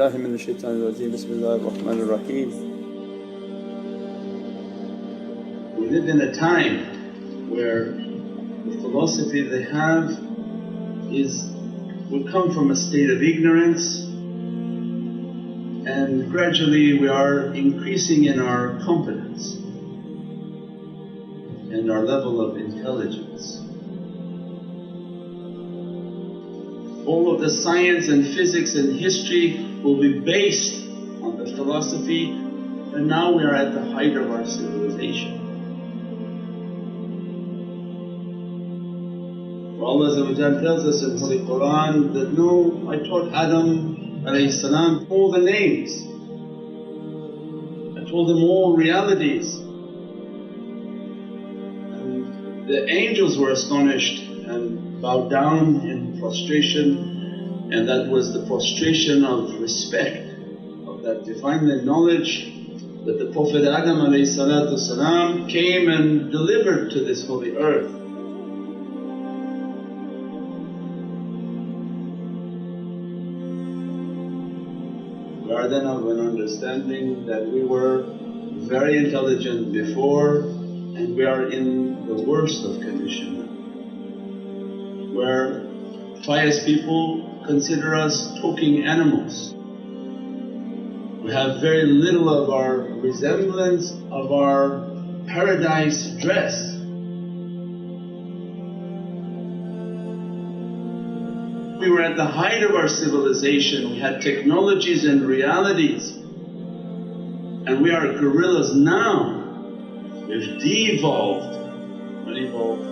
billahi minash shaitanir rajeem. Bismillahir Rahmanir Rahim. We live in a time where the philosophy they have we come from a state of ignorance, and gradually we are increasing in our competence and our level of intelligence. All of the science and physics and history will be based on the philosophy, and now we are at the height of our civilization. For Allah tells us in Holy Qur'an that, no, I taught Adam all the names, I told them all realities. And the angels were astonished and bowed down in prostration, and that was the prostration of respect of that Divine knowledge that the Prophet Adam came and delivered to this holy earth. We are then of an understanding that we were very intelligent before, and we are in the worst of condition now, where pious people consider us talking animals. We have very little of our resemblance of our paradise dress. We were at the height of our civilization, we had technologies and realities, and we are gorillas now. We've de-evolved, not evolved.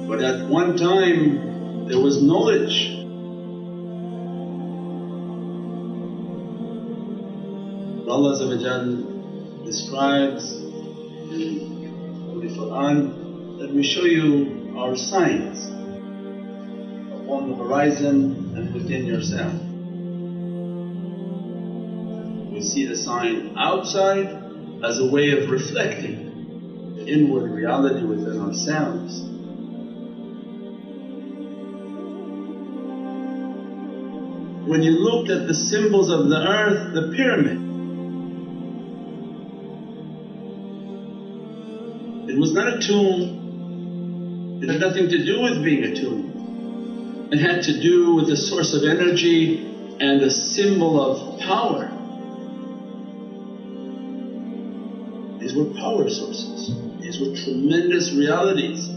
But at one time there was knowledge. Allah describes in Holy Qur'an that we show you our signs upon the horizon and within yourself. We see the sign outside as a way of reflecting the inward reality within ourselves. When you looked at the symbols of the earth, the pyramid, it was not a tomb, it had nothing to do with being a tomb. It had to do with the source of energy and a symbol of power. These were power sources, these were tremendous realities.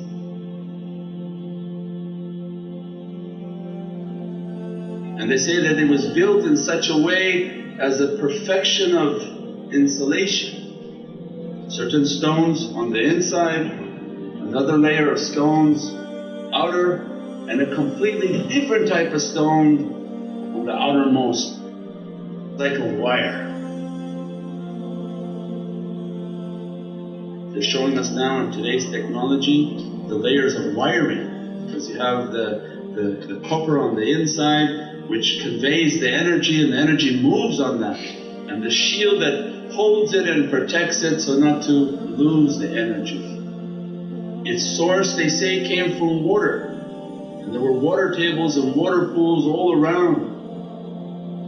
And they say that it was built in such a way as a perfection of insulation. Certain stones on the inside, another layer of stones outer, and a completely different type of stone on the outermost, like a wire. They're showing us now in today's technology the layers of wiring, because you have the copper on the inside which conveys the energy, and the energy moves on that, and the shield that holds it and protects it so not to lose the energy. Its source, they say, came from water, and there were water tables and water pools all around,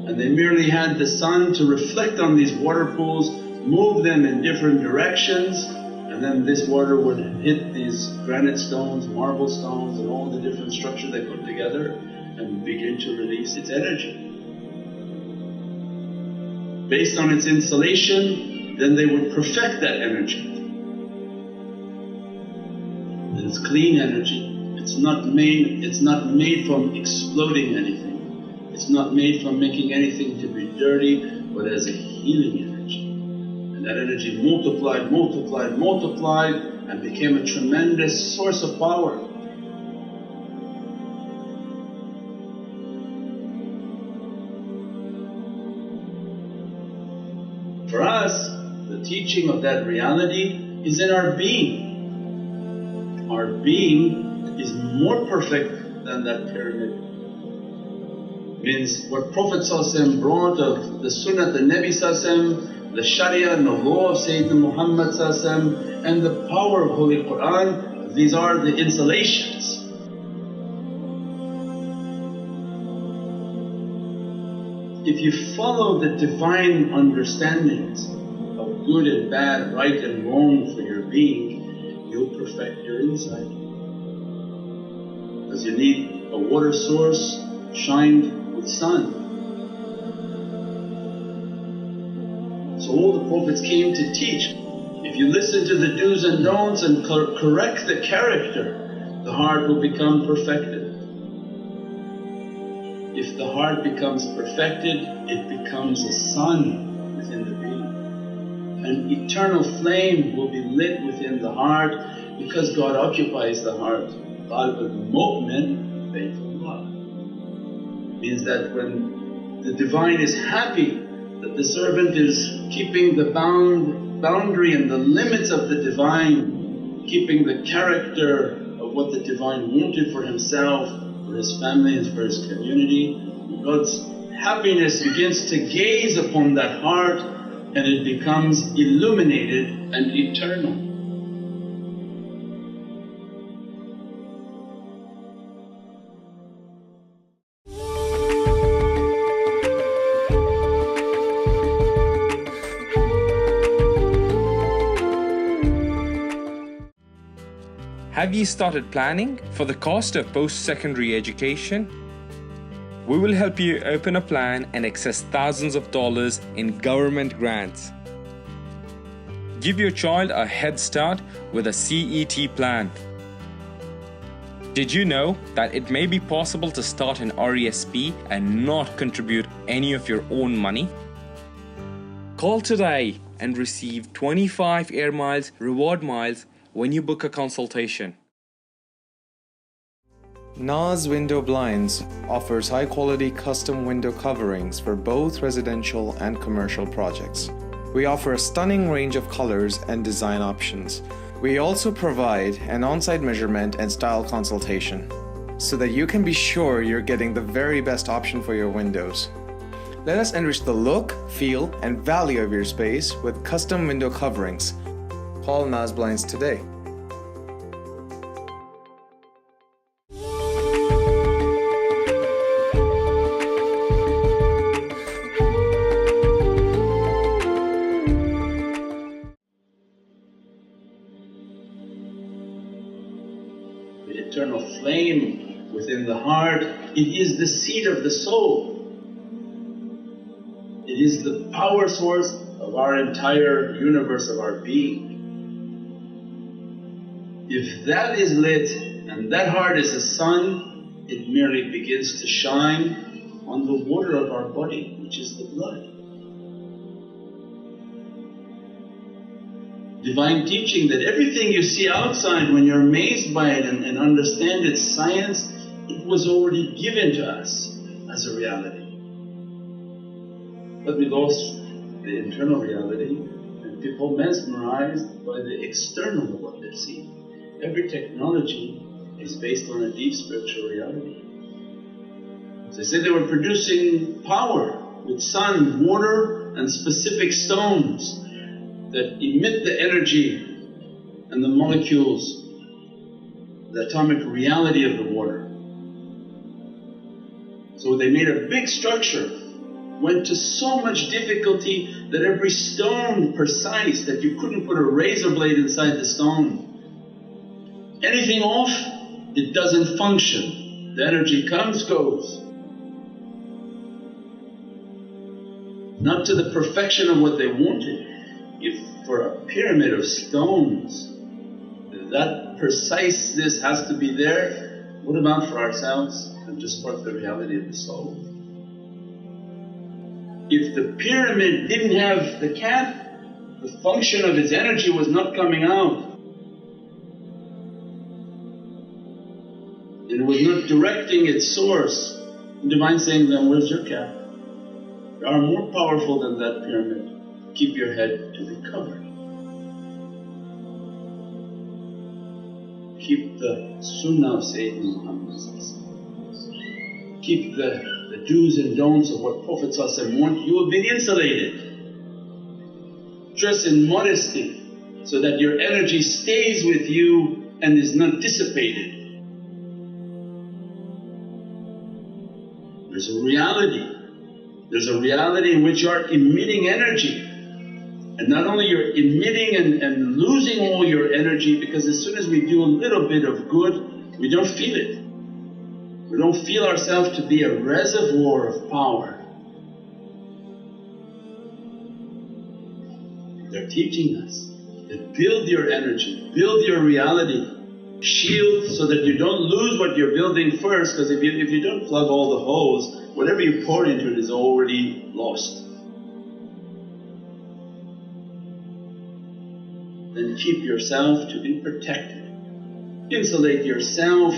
and they merely had the sun to reflect on these water pools, move them in different directions, and then this water would hit these granite stones, marble stones and all the different structures they put together and begin to release its energy. Based on its insulation, then they would perfect that energy. It's clean energy, it's not made from exploding anything, it's not made from making anything to be dirty, but as a healing energy. And that energy multiplied and became a tremendous source of power. For us, the teaching of that reality is in our being. Our being is more perfect than that pyramid. Means what Prophet brought of the Sunnah, the Nabi, the Sharia and the law of Sayyidina Muhammad and the power of Holy Qur'an, these are the insulations. If you follow the divine understandings of good and bad, right and wrong for your being, you'll perfect your inside. Because you need a water source shined with sun. So all the Prophets came to teach. If you listen to the do's and don'ts and correct the character, the heart will become perfected. If the heart becomes perfected, it becomes a sun within the being. An eternal flame will be lit within the heart because God occupies the heart. Qalb al-mu'min baytullah. Means that when the Divine is happy that the servant is keeping the boundary and the limits of the Divine, keeping the character of what the Divine wanted for himself, for his family and for his community, God's happiness begins to gaze upon that heart and it becomes illuminated and eternal. Have you started planning for the cost of post-secondary education? We will help you open a plan and access thousands of dollars in government grants. Give your child a head start with a CET plan. Did you know that it may be possible to start an RESP and not contribute any of your own money? Call today and receive 25 air miles reward miles when you book a consultation. Naz Window Blinds offers high-quality custom window coverings for both residential and commercial projects. We offer a stunning range of colors and design options. We also provide an on-site measurement and style consultation so that you can be sure you're getting the very best option for your windows. Let us enrich the look, feel, and value of your space with custom window coverings. Call Naz Blinds today. The eternal flame within the heart, it is the seed of the soul. It is the power source of our entire universe of our being. If that is lit and that heart is a sun, it merely begins to shine on the water of our body, which is the blood. Divine teaching that everything you see outside, when you're amazed by it and understand its science, it was already given to us as a reality. But we lost the internal reality and people mesmerized by the external of what they see. Every technology is based on a deep spiritual reality. So they said they were producing power with sun, water and specific stones that emit the energy and the molecules, the atomic reality of the water. So they made a big structure, went to so much difficulty that every stone precise that you couldn't put a razor blade inside the stone. Anything off, it doesn't function. The energy comes, goes. Not to the perfection of what they wanted. If for a pyramid of stones that preciseness has to be there, what about for ourselves and to spark the reality of the soul? If the pyramid didn't have the cap, the function of its energy was not coming out, and it was not directing its source, the Divine saying, then where's your cap? You are more powerful than that pyramid. Keep your head to be covered. Keep the sunnah of Sayyidina Muhammad. Keep the do's and don'ts of what Prophet want, you will be insulated. Dress in modesty so that your energy stays with you and is not dissipated. There's a reality There's a reality in which you are emitting energy. And not only you're emitting and losing all your energy, because as soon as we do a little bit of good, we don't feel it. We don't feel ourselves to be a reservoir of power. They're teaching us that build your energy, build your reality, shield so that you don't lose what you're building first, because if you don't plug all the holes, whatever you pour into it is already lost. Then keep yourself to be protected. Insulate yourself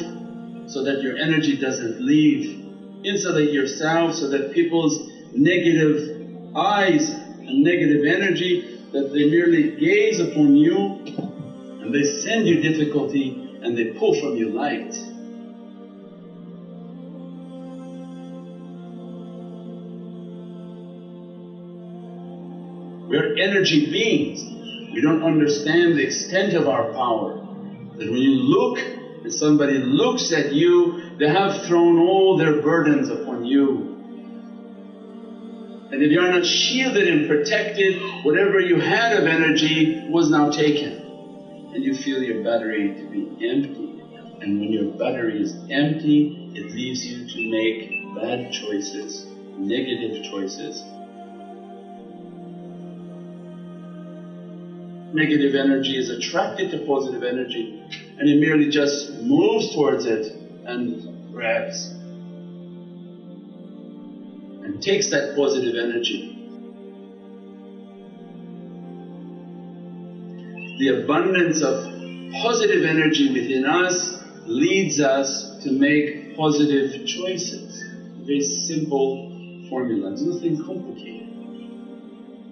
so that your energy doesn't leave. Insulate yourself so that people's negative eyes and negative energy, that they merely gaze upon you and they send you difficulty and they pull from you light. We're energy beings. We don't understand the extent of our power. That when you look and somebody looks at you, they have thrown all their burdens upon you. And if you are not shielded and protected, whatever you had of energy was now taken. And you feel your battery to be empty. And when your battery is empty, it leaves you to make bad choices, negative choices. Negative energy is attracted to positive energy and it merely just moves towards it and grabs and takes that positive energy. The abundance of positive energy within us leads us to make positive choices. Very simple formula, there's nothing complicated.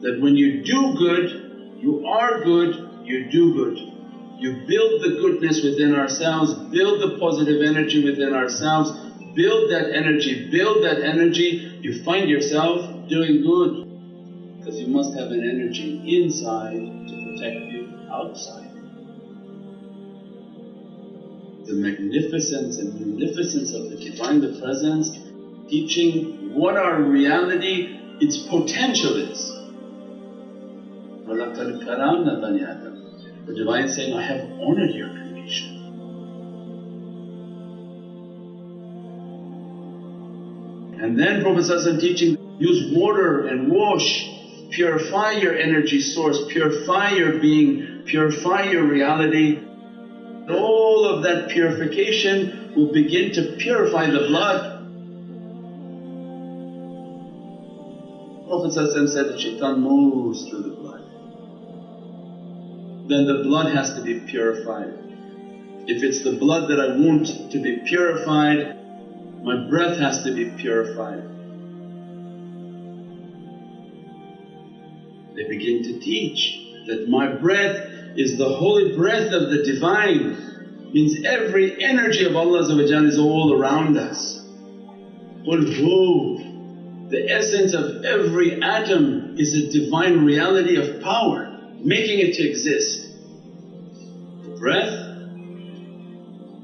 That when you do good, you are good, you do good. You build the goodness within ourselves, build the positive energy within ourselves, build that energy, you find yourself doing good. Because you must have an energy inside to protect you outside. The magnificence and munificence of the Divine, the Presence, teaching what our reality, its potential is. The Divine saying, I have honoured your creation. And then Prophet teaching, use water and wash, purify your energy source, purify your being, purify your reality. All of that purification will begin to purify the blood. Prophet said that shaitan moves through the blood. Then the blood has to be purified. If it's the blood that I want to be purified, my breath has to be purified. They begin to teach that my breath is the holy breath of the Divine, means every energy of Allah is all around us. Qul hu, the essence of every atom is a Divine reality of power, making it to exist. The breath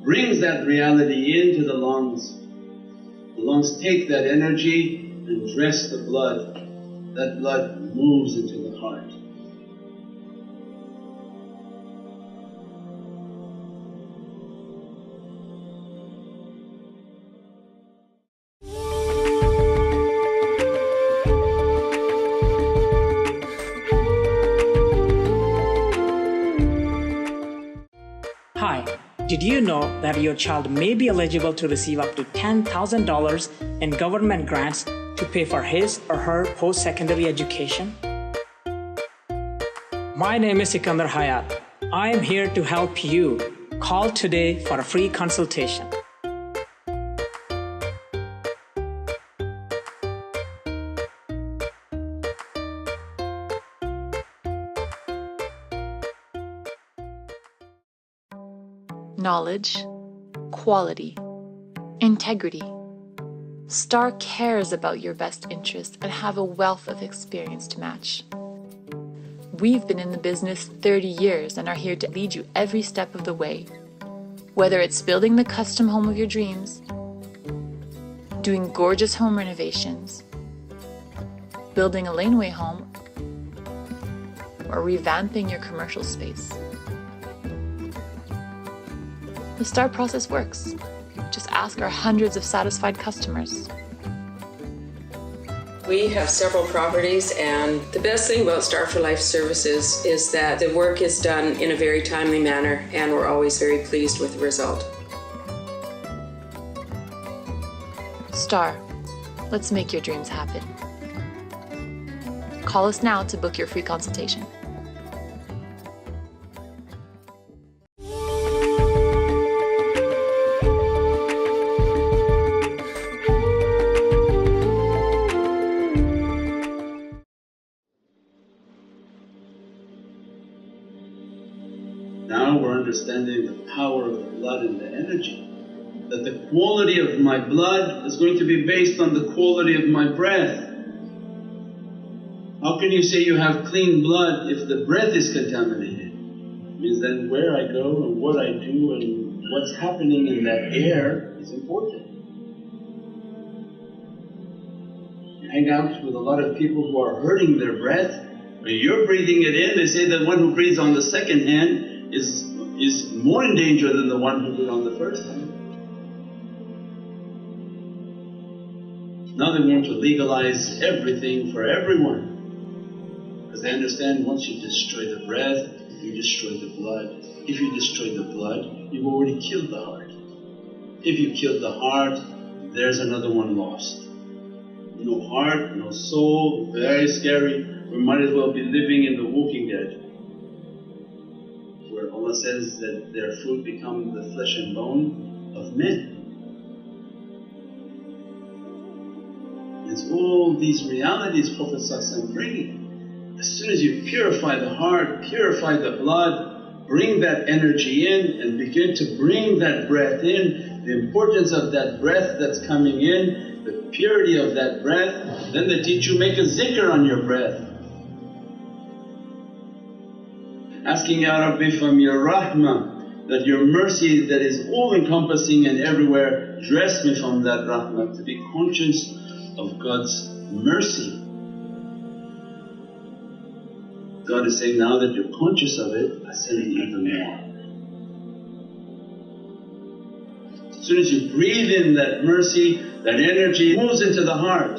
brings that reality into the lungs. The lungs take that energy and dress the blood. That blood moves into the heart. Hi, did you know that your child may be eligible to receive up to $10,000 in government grants to pay for his or her post-secondary education? My name is Sikandar Hayat. I am here to help you. Call today for a free consultation. Knowledge, quality, integrity. Star cares about your best interest and have a wealth of experience to match. We've been in the business 30 years and are here to lead you every step of the way. Whether it's building the custom home of your dreams, doing gorgeous home renovations, building a laneway home, or revamping your commercial space. The STAR process works. Just ask our hundreds of satisfied customers. We have several properties, and the best thing about Star for Life services is that the work is done in a very timely manner, and we're always very pleased with the result. STAR, let's make your dreams happen. Call us now to book your free consultation. Now we're understanding the power of the blood and the energy. That the quality of my blood is going to be based on the quality of my breath. How can you say you have clean blood if the breath is contaminated? It means then where I go and what I do and what's happening in that air is important. You hang out with a lot of people who are hurting their breath. When you're breathing it in, they say that one who breathes on the second hand is more in danger than the one who did on the first hand. Now they want to legalize everything for everyone, because they understand once you destroy the breath, you destroy the blood. If you destroy the blood, you've already killed the heart. If you killed the heart, there's another one lost. No heart, no soul, very scary. We might as well be living in the Walking Dead, where Allah says that their food becomes the flesh and bone of men. It's all these realities Prophet bringing. As soon as you purify the heart, purify the blood, bring that energy in and begin to bring that breath in, the importance of that breath that's coming in, the purity of that breath, then they teach you make a zikr on your breath. Asking, Ya Rabbi, from your rahmah, that your mercy that is all encompassing and everywhere, dress me from that rahmah to be conscious of God's mercy. God is saying, now that you're conscious of it, I send you even more. As soon as you breathe in that mercy, that energy moves into the heart.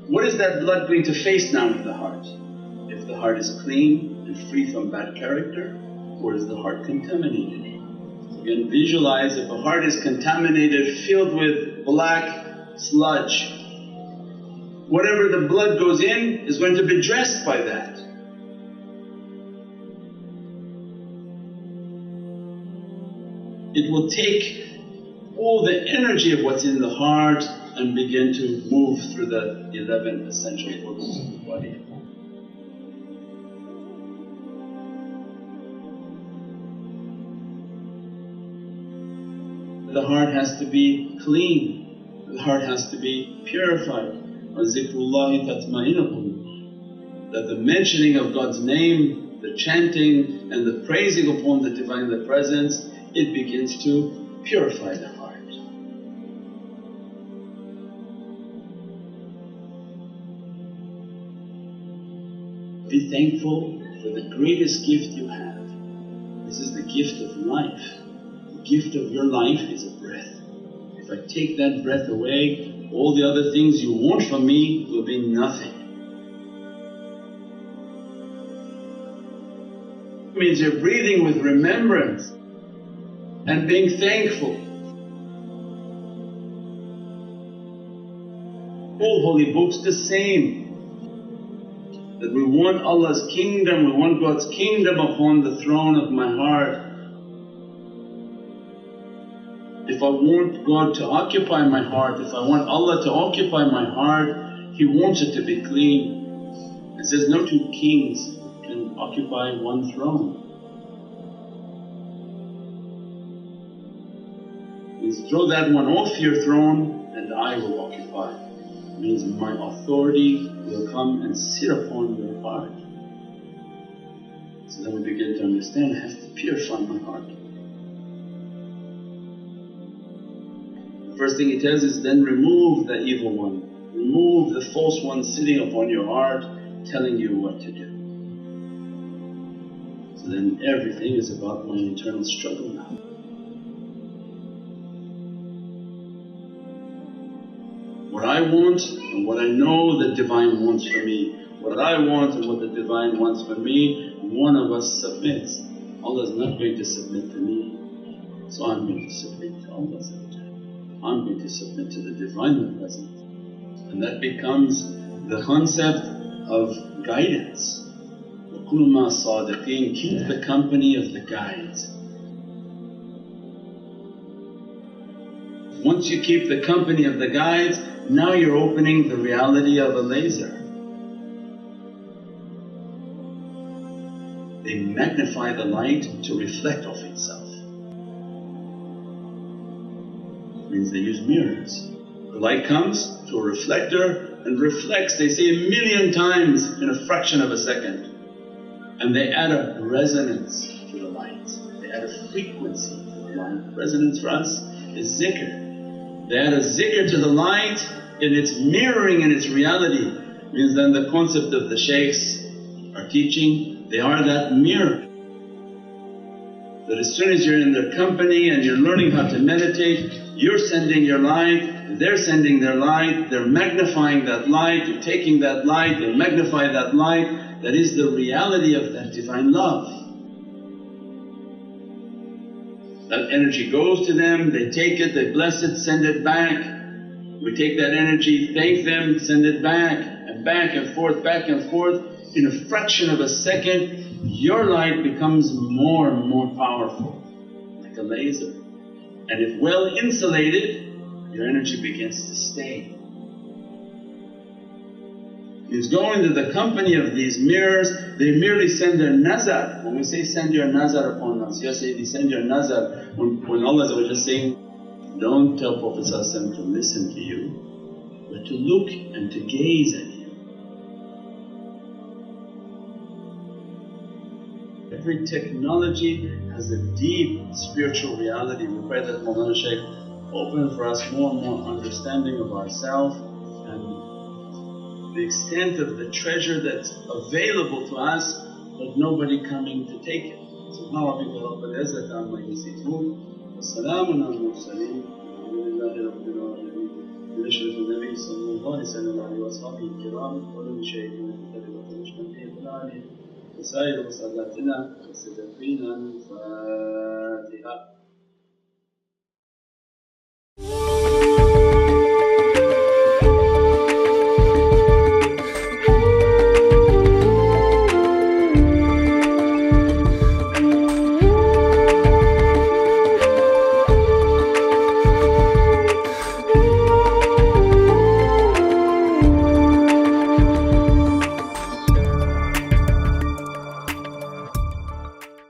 What is that blood going to face now in the heart? If the heart is clean and free from bad character, or is the heart contaminated? You can visualize if a heart is contaminated, filled with black sludge, whatever the blood goes in is going to be dressed by that. It will take all the energy of what's in the heart and begin to move through the 11 essential organs of the body. The heart has to be clean, the heart has to be purified. وَذِكْرُ اللَّهِ تَطْمَئِنُّ الْقُلُوبُ. That the mentioning of God's name, the chanting and the praising upon the Divine the Presence, it begins to purify the heart. Be thankful for the greatest gift you have. This is the gift of life. The gift of your life is a breath. If I take that breath away, all the other things you want from me will be nothing. It means you're breathing with remembrance and being thankful. All holy books the same, that we want Allah's kingdom, we want God's kingdom upon the throne of my heart. If I want God to occupy my heart, if I want Allah to occupy my heart, He wants it to be clean. It says, no two kings can occupy one throne. It means throw that one off your throne and I will occupy. It means my authority will come and sit upon your heart. So then we begin to understand, I have to purify my heart. First thing he tells is, then remove the evil one. Remove the false one sitting upon your heart telling you what to do. So then everything is about my internal struggle now. What I want and what I know the Divine wants for me, what I want and what the Divine wants for me, one of us submits. Allah is not going to submit to me, so I'm going to submit to Allah. I'm going to submit to the Divine Present. And that becomes the concept of guidance. وَكُونُوا مَعَ الصَّادِقِينَ, keep the company of the guides. Once you keep the company of the guides, now you're opening the reality of a laser. They magnify the light to reflect off itself. Means they use mirrors. The light comes to a reflector and reflects, they say 1,000,000 times in a fraction of a second. And they add a resonance to the light, they add a frequency to the light. Resonance for us is zikr. They add a zikr to the light and it's mirroring in its reality. Means then the concept of the shaykhs are teaching, they are that mirror. That as soon as you're in their company and you're learning how to meditate, you're sending your light, they're sending their light, they're magnifying that light, you're taking that light, they magnify that light. That is the reality of that Divine love. That energy goes to them, they take it, they bless it, send it back. We take that energy, thank them, send it back and back and forth. In a fraction of a second your light becomes more and more powerful, like a laser. And if well insulated, your energy begins to stay. Means go into the company of these mirrors, they merely send their nazar. When we say send your nazar upon us, Ya Sayyidi, send your nazar. When Allah is saying, don't tell Prophet to listen to you, but to look and to gaze at you. Every technology has a deep spiritual reality. We pray that Mawlana Shaykh open for us more and more understanding of ourselves and the extent of the treasure that's available to us but nobody coming to take it. Subhana rabbika rabbil izzati amma yasifun wa salaamun ala al-mursaleen walhamdulillahi rabbil alameen. بنشرة النبي صلى الله عليه وسلم وعلى أصحابه الكرام ولمشاهدينا في طريقة نقشبندية العالية وسائر مسألاتنا والسلفين. الفاتحة.